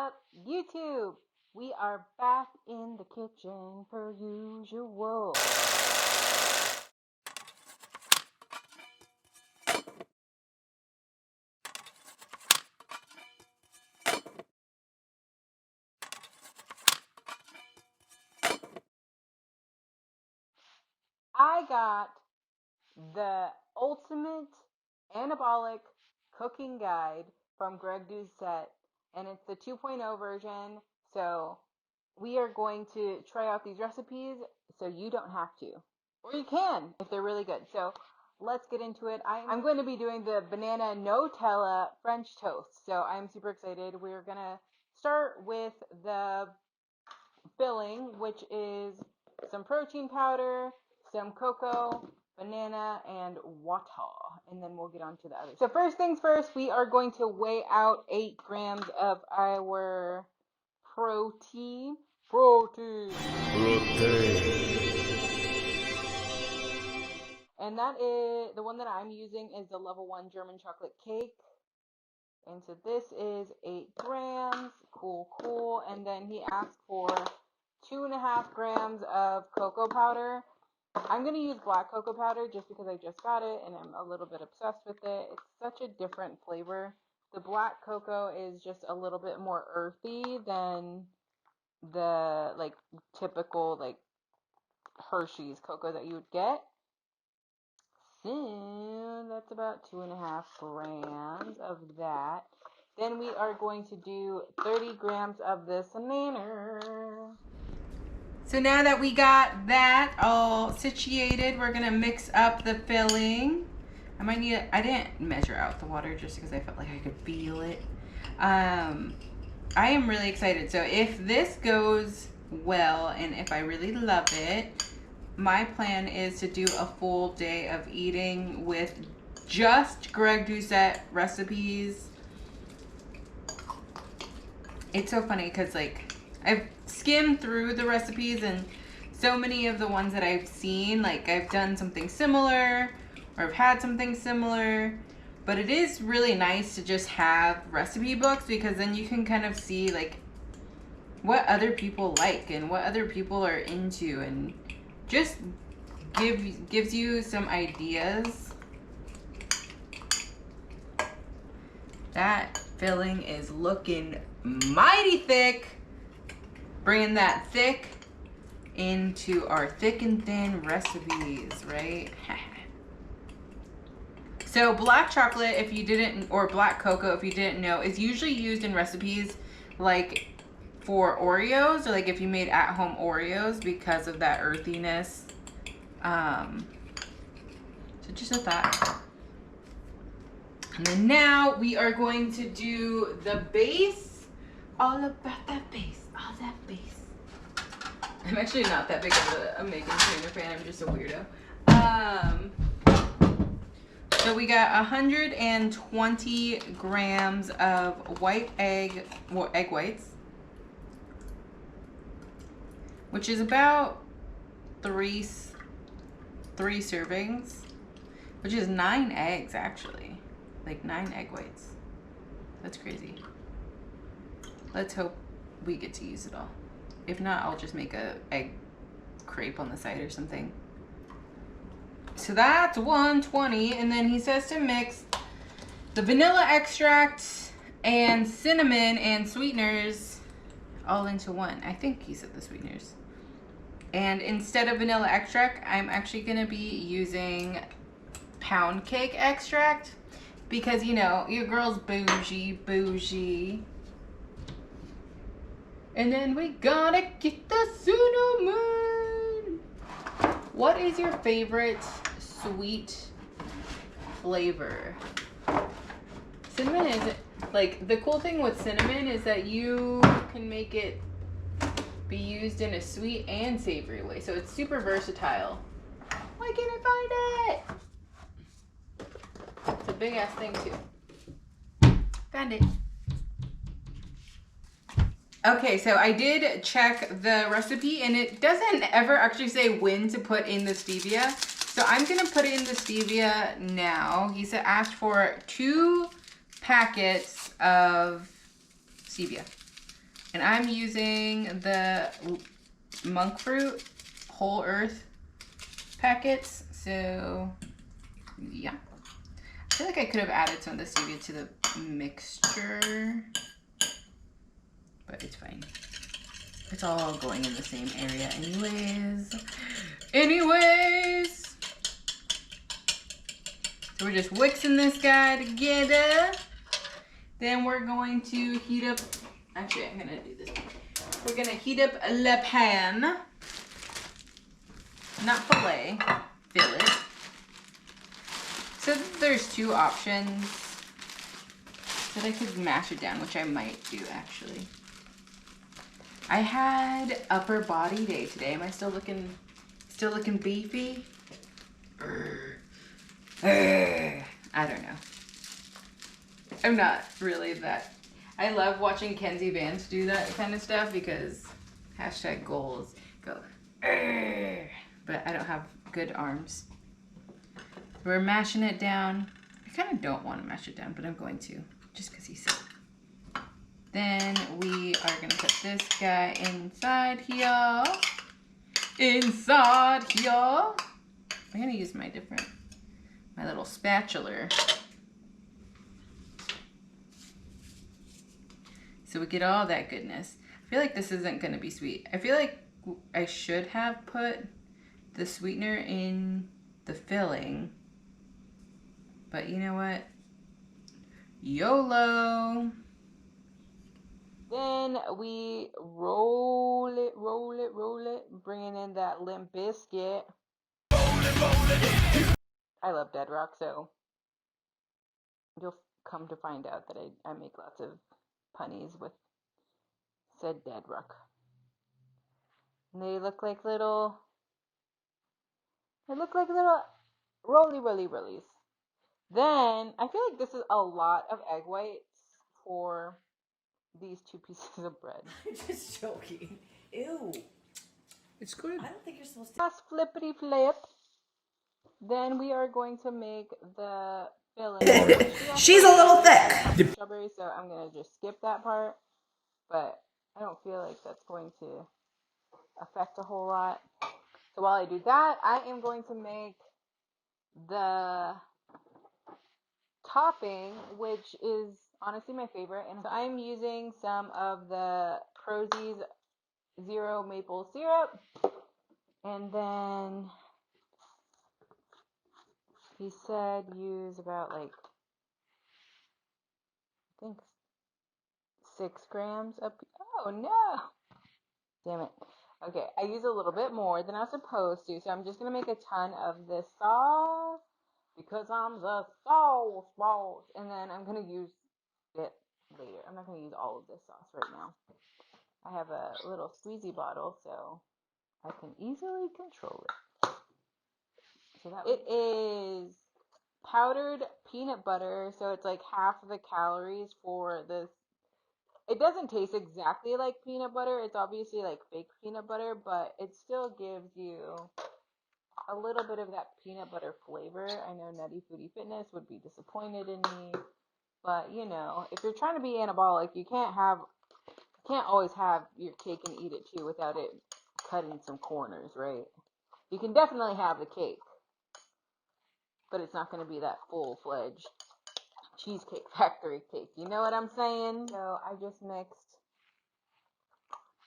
up, YouTube? We are back in the kitchen per usual. I got the ultimate anabolic cooking guide from Greg Doucette, and it's the 2.0 version. So we are going to try out these recipes so you don't have to. Or you can if they're really good. So let's get into it. I'm going to be doing the banana Nutella French toast. So I'm super excited. We're going to start with the filling, which is some protein powder, some cocoa, banana, and water. And then we'll get on to the other. So first things first, we are going to weigh out 8 grams of our protein. And that is, the one that I'm using is the level 1 German chocolate cake. And so this is 8 grams. Cool. And then he asked for 2.5 grams of cocoa powder. I'm going to use black cocoa powder just because I just got it and I'm a little bit obsessed with it. It's such a different flavor. The black cocoa is just a little bit more earthy than the typical Hershey's cocoa that you would get. So that's about 2.5 grams of that. Then we are going to do 30 grams of this banana. So now that we got that all situated, we're gonna mix up the filling. I didn't measure out the water just because I felt like I could feel it. I am really excited. So if this goes well and if I really love it, my plan is to do a full day of eating with just Greg Doucette recipes. It's so funny because I've skimmed through the recipes and so many of the ones that I've seen, I've done something similar or I've had something similar, but it is really nice to just have recipe books because then you can kind of see what other people like and what other people are into and just gives you some ideas. That filling is looking mighty thick. Bringing that thick into our thick and thin recipes, right? So black chocolate, if you didn't, or black cocoa, if you didn't know, is usually used in recipes for Oreos, or if you made at-home Oreos because of that earthiness. So just a thought. And then now we are going to do the base. All about that base. All that base. I'm actually not that big of a Megan Trainor fan. I'm just a weirdo. So we got 120 grams of egg whites, which is about three servings, which is 9 eggs actually, 9 egg whites. That's crazy. Let's hope we get to use it all. If not, I'll just make a egg crepe on the side or something. So that's 120, and then he says to mix the vanilla extract and cinnamon and sweeteners all into one. I think he said the sweeteners. And instead of vanilla extract, I'm actually gonna be using pound cake extract because, you know, your girl's bougie. And then we gotta get the cinnamon. What is your favorite sweet flavor? Cinnamon is, the cool thing with cinnamon is that you can make it be used in a sweet and savory way. So it's super versatile. Why can't I find it? It's a big ass thing too. Found it. Okay, so I did check the recipe and it doesn't ever actually say when to put in the stevia. So I'm gonna put in the stevia now. He said asked for 2 packets of stevia. And I'm using the monk fruit whole earth packets. So yeah, I feel like I could have added some of the stevia to the mixture, but it's fine. It's all going in the same area anyways. So we're just mixing this guy together. Then we're going to heat up, actually I'm gonna do this. We're gonna heat up the pan, not fillet, fillet. So there's two options. That I could mash it down, which I might do actually. I had upper body day today. Am I still looking beefy? I don't know. I'm not really that. I love watching Kenzie Vance do that kind of stuff because #goals go. But I don't have good arms. We're mashing it down. I kind of don't want to mash it down, but I'm going to just because he said. Then we are going to put this guy inside here. I'm going to use my little spatula. So we get all that goodness. I feel like this isn't going to be sweet. I feel like I should have put the sweetener in the filling. But you know what? YOLO! Then we roll it, bringing in that Limp Biscuit. I love Dead Rock, so you'll come to find out that I make lots of punnies with said Dead Rock. And they look like little rollies. Then, I feel like this is a lot of egg whites for these 2 pieces of bread. I'm just joking. Ew. It's good. I don't think you're supposed to. Last flippity flip. Then we are going to make the filling. She's a little thick. Strawberry, so I'm going to just skip that part. But I don't feel like that's going to affect a whole lot. So while I do that, I am going to make the topping, which is honestly my favorite. And so I'm using some of the Prozie's Zero maple syrup. And then he said use about like, I think 6 grams of, oh no, damn it. Okay, I use a little bit more than I was supposed to, so I'm just going to make a ton of this sauce because I'm the sauce boss. And then I'm going to use it later. I'm not going to use all of this sauce right now. I have a little squeezy bottle, so I can easily control it. So that it is powdered peanut butter, so it's like half the calories for this. It doesn't taste exactly like peanut butter. It's obviously like fake peanut butter, but it still gives you a little bit of that peanut butter flavor. I know Nutty Foodie Fitness would be disappointed in me, but you know, if you're trying to be anabolic, you can't always have your cake and eat it too without it cutting some corners, right? You can definitely have the cake, but it's not going to be that full-fledged Cheesecake Factory cake. You know what I'm saying? So I just mixed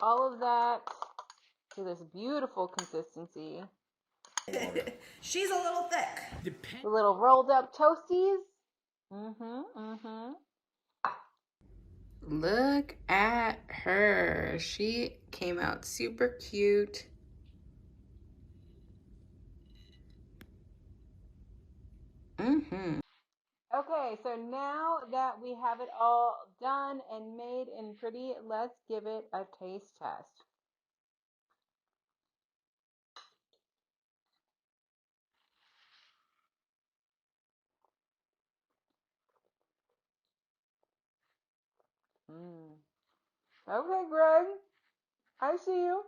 all of that to this beautiful consistency. She's a little thick. The little rolled up toasties. Look at her. She came out super cute. Okay, so now that we have it all done and made and pretty, let's give it a taste test. Okay, Greg, I see you.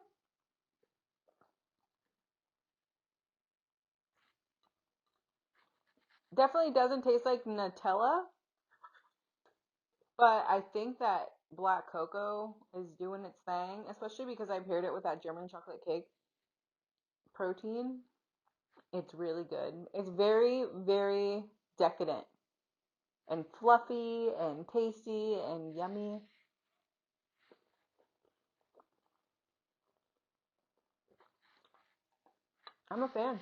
Definitely doesn't taste like Nutella, but I think that black cocoa is doing its thing, especially because I paired it with that German chocolate cake protein. It's really good. It's very, very decadent and fluffy and tasty and yummy. I'm a fan.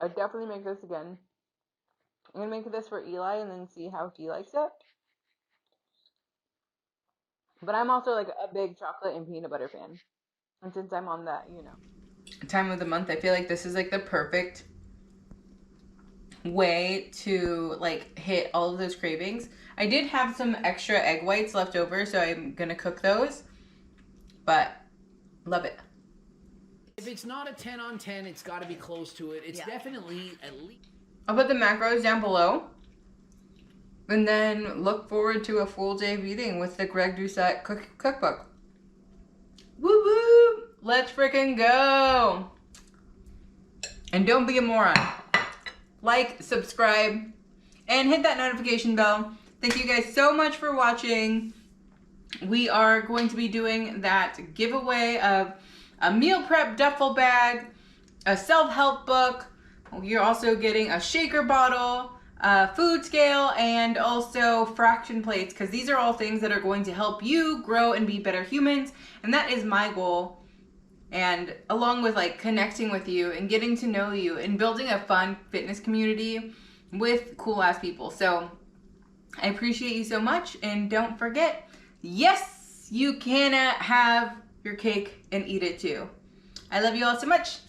I'd definitely make this again. I'm gonna make this for Eli and then see how he likes it. But I'm also like a big chocolate and peanut butter fan. And since I'm on that, time of the month, I feel like this is like the perfect way to like hit all of those cravings. I did have some extra egg whites left over, so I'm gonna cook those. But love it. If it's not a 10 on 10, it's got to be close to it. It's definitely at least. I'll put the macros down below. And then look forward to a full day of eating with the Greg Doucette cookbook. Woo woo! Let's freaking go! And don't be a moron. Like, subscribe, and hit that notification bell. Thank you guys so much for watching. We are going to be doing that giveaway of a meal prep duffel bag, a self-help book. You're also getting a shaker bottle, a food scale, and also fraction plates, because these are all things that are going to help you grow and be better humans. And that is my goal. And along with like connecting with you and getting to know you and building a fun fitness community with cool ass people. So I appreciate you so much. And don't forget, yes, you can have your cake and eat it too. I love you all so much.